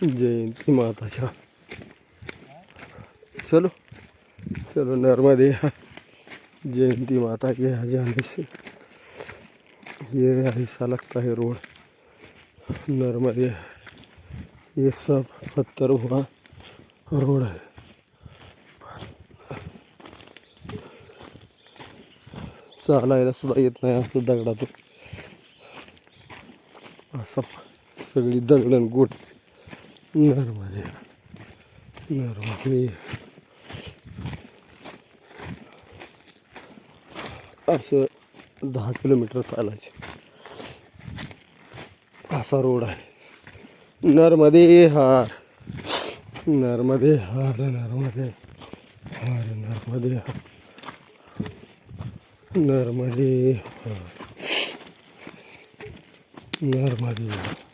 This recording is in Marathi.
जयंती माताच्या। चलो चलो नर्मदे जयंती माता के यहाँ जाने से ये ऐसा लगता है रोड नर्मदे। ये सब पत्थर हुआ रोड है। चालायला सुद्धा येत नाही असं दगडातून, असं सगळी दगडण गोट नर्मदे नर्मदे असं 10 किलोमीटर चालायचे असा रोड आहे। नर्मदे हार नर्मदे हार नर्मदे हार नर्मदे हार नर्मदे हार नर्मदे हार।